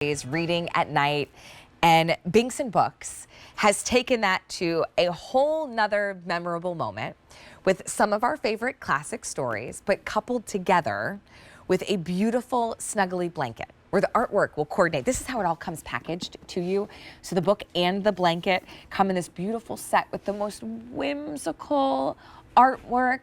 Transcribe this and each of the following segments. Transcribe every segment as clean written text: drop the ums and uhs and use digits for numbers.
reading at night, and Binks and Books has taken that to a whole nother memorable moment with some of our favorite classic stories, but coupled together with a beautiful snuggly blanket where the artwork will coordinate. This is how it all comes packaged to you. So the book and the blanket come in this beautiful set with the most whimsical artwork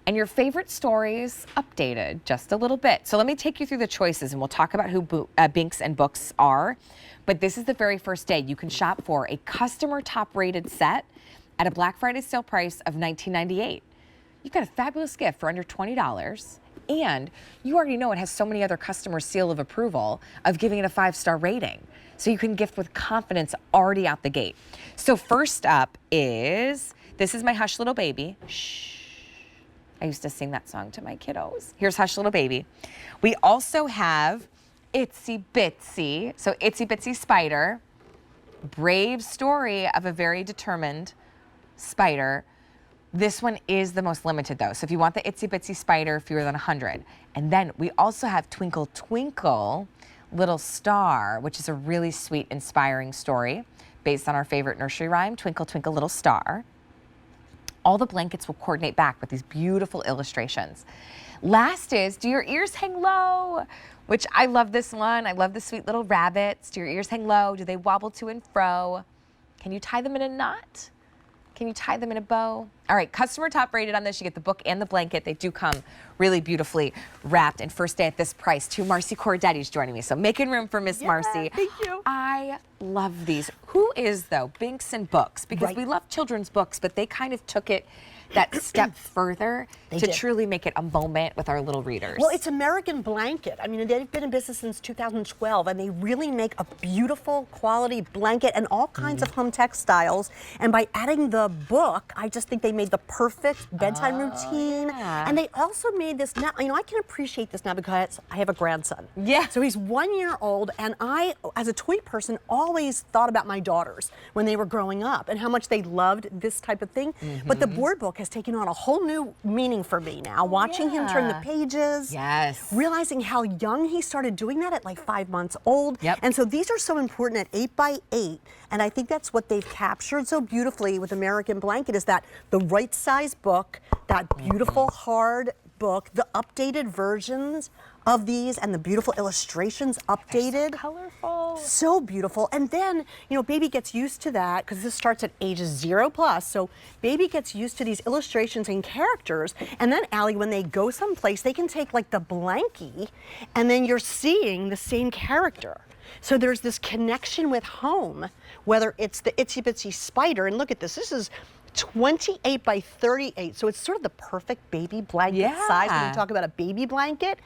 and your favorite stories updated just a little bit. So let me take you through the choices and we'll talk about who Binks and Books are. But this is the very first day you can shop for a customer top rated set at a Black Friday sale price of $19.98. You've got a fabulous gift for under $20. And you already know it has so many other customers' seal of approval of giving it a 5-star rating. So you can gift with confidence already out the gate. So first up is, this is my Hush Little Baby. Shh. I used to sing that song to my kiddos. Here's Hush Little Baby. We also have Itsy Bitsy. So Itsy Bitsy Spider. Brave story of a very determined spider. This one is the most limited though. So if you want the Itsy Bitsy Spider, fewer than 100. And then we also have Twinkle Twinkle Little Star, which is a really sweet, inspiring story based on our favorite nursery rhyme, Twinkle Twinkle Little Star. All the blankets will coordinate back with these beautiful illustrations. Last is Do Your Ears Hang Low? Which I love this one. I love the sweet little rabbits. Do your ears hang low? Do they wobble to and fro? Can you tie them in a knot? Can you tie them in a bow? All right, customer top rated on this. You get the book and the blanket. They do come really beautifully wrapped. And first day at this price, too. Marcy Cordetti's joining me. So making room for Miss Marcy. Thank you. I love these. Who is, though, Binks and Books? Because we love children's books, but they kind of took it that step further to truly make it a moment with our little readers. Well, it's American Blanket. I mean, they've been in business since 2012, and they really make a beautiful quality blanket and all kinds of home textiles. And by adding the book, I just think they made the perfect bedtime routine. Yeah. And they also made this now, you know, I can appreciate this now because I have a grandson. Yeah. So he's 1 year old, and I, as a toy person, always thought about my daughters when they were growing up and how much they loved this type of thing. But the board book has taken on a whole new meaning for me now. Watching him turn the pages, realizing how young he started doing that at like 5 months old. And so these are so important at 8 by 8. And I think that's what they've captured so beautifully with American Blanket is that the right size book, that beautiful hard book, the updated versions of these and the beautiful illustrations updated. So colorful. So beautiful. And then, you know, baby gets used to that because this starts at ages 0+. So baby gets used to these illustrations and characters. And then, Allie, when they go someplace, they can take like the blankie and then you're seeing the same character. So there's this connection with home, whether it's the Itsy Bitsy Spider. And look at this. This is 28 by 38, so it's sort of the perfect baby blanket size when you talk about a baby blanket.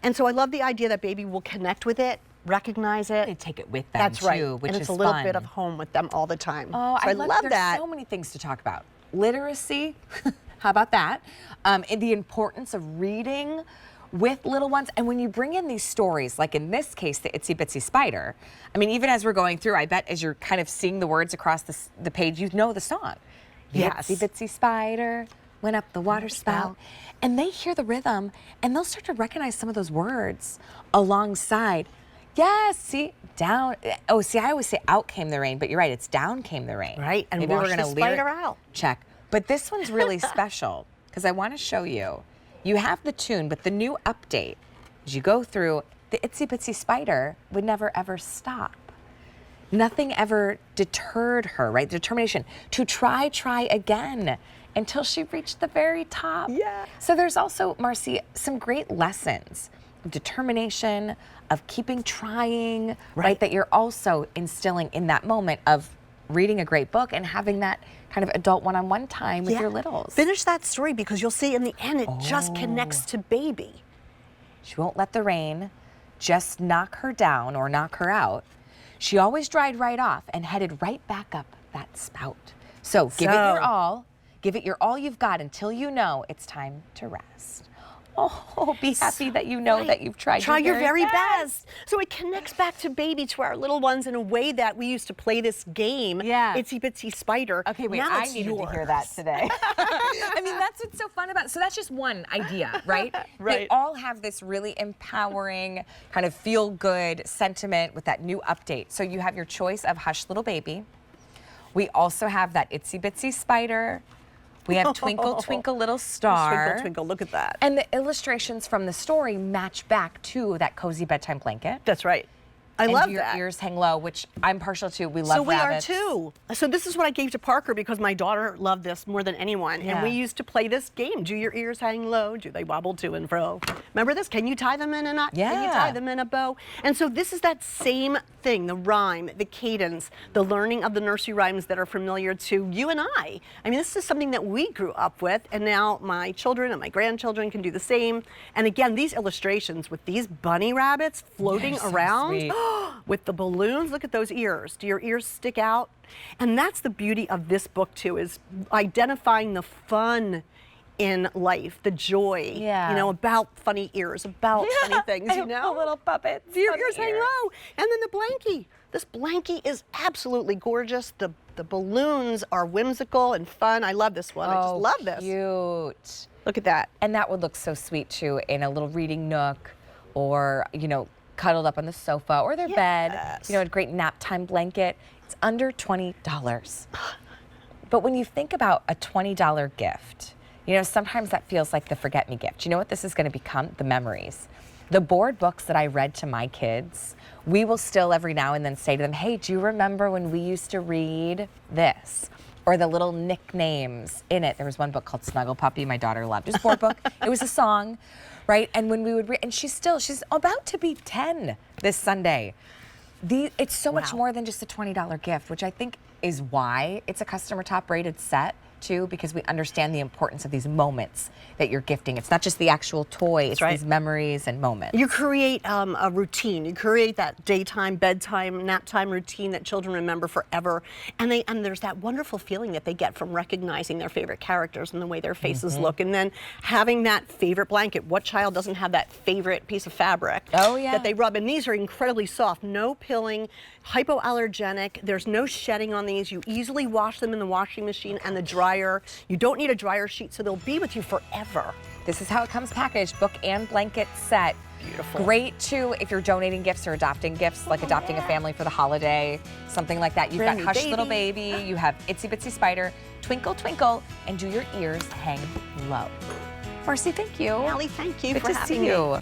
And so I love the idea that baby will connect with it, recognize it. They take it with them That's right. too, which and is it's a little fun. bit of home with them all the time. Oh, so I love that. There's so many things to talk about. Literacy, how about that? And the importance of reading with little ones. And when you bring in these stories, like in this case, the Itsy Bitsy Spider, I mean, even as we're going through, I bet as you're kind of seeing the words across the page, you know the song. Itsy Bitsy Spider went up the water spout. And they hear the rhythm and they'll start to recognize some of those words alongside. Yes, see, down. Oh, see, I always say out came the rain, but you're right, it's down came the rain. Right, and maybe wash we're gonna the spider out. Check. But this one's really special because I want to show you. You have the tune, but the new update, as you go through, the Itsy Bitsy Spider would never ever stop. Nothing ever deterred her, right? Determination to try again until she reached the very top. So there's also, Marcy, some great lessons of determination, of keeping trying, right? That you're also instilling in that moment of reading a great book and having that kind of adult one-on-one time with your littles. Finish that story because you'll see in the end it just connects to baby. She won't let the rain just knock her down or knock her out. She always dried right off and headed right back up that spout. So give it your all you've got until you know it's time to rest. Oh, be happy that you know that you've tried Try your very best. best. So it connects back to baby, to our little ones in a way that we used to play this game, Yeah. Itsy Bitsy Spider. Okay, wait, now I it's needed yours. to hear that today. I mean, that's what's so fun about it. So that's just one idea, right? They Right. all have this really empowering, kind of feel-good sentiment with that new update. So you have your choice of Hush Little Baby. We also have that Itsy Bitsy Spider. We have Twinkle Twinkle Little Star. Twinkle, twinkle, look at that. And the illustrations from the story match back to that cozy bedtime blanket. That's right. I And love Do Your that. Ears Hang Low, which I'm partial to. We love So we rabbits. are too. So this is what I gave to Parker because my daughter loved this more than anyone. Yeah. And we used to play this game. Do your ears hang low? Do they wobble to and fro? Remember this? Can you tie them in a knot? Can you Yeah. tie them in a bow? And so this is that same thing, the rhyme, the cadence, the learning of the nursery rhymes that are familiar to you and I. I mean, this is something that we grew up with, and now my children and my grandchildren can do the same. And again, these illustrations with these bunny rabbits floating They're so around sweet. with the balloons. Look at those ears. Do your ears stick out? And that's the beauty of this book too, is identifying the fun in life, the joy, Yeah. you know, about funny ears, about funny things, you know? The little puppets. Do your on the ears hang ear. low. And then the blankie. This blankie is absolutely gorgeous. The balloons are whimsical and fun. I love this one. I just love this. Cute. Look at that. And that would look so sweet too in a little reading nook, or, you know, cuddled up on the sofa or their bed. Yes. You know, a great nap time blanket. It's under $20. But when you think about a $20 gift, you know, sometimes that feels like the forget me gift. You know what this is going to become? The memories. The board books that I read to my kids, we will still every now and then say to them, hey, do you remember when we used to read this? Or the little nicknames in it. There was one book called Snuggle Puppy my daughter loved. It was a board book. It was a song, right? And when we would read, and she's about to be 10 this Sunday. It's so much more than just a $20 gift, which I think is why it's a customer top rated set too, because we understand the importance of these moments that you're gifting. It's not just the actual toy, it's these memories and moments. You create a routine. You create that daytime, bedtime, nap time routine that children remember forever. And there's that wonderful feeling that they get from recognizing their favorite characters and the way their faces look. And then having that favorite blanket. What child doesn't have that favorite piece of fabric that they rub? And these are incredibly soft. No pilling, hypoallergenic. There's no shedding on these. You easily wash them in the washing machine and the dryer. You don't need a dryer sheet, so they'll be with you forever. This is how it comes packaged, book and blanket set. Beautiful. Great too if you're donating gifts or adopting gifts, like adopting a family for the holiday, something like that. You've Brand got new Hush Little Baby, you have Itsy Bitsy Spider, Twinkle Twinkle, and Do Your Ears Hang Low. Marcy, thank you. Allie, thank you Good for to having see me. you.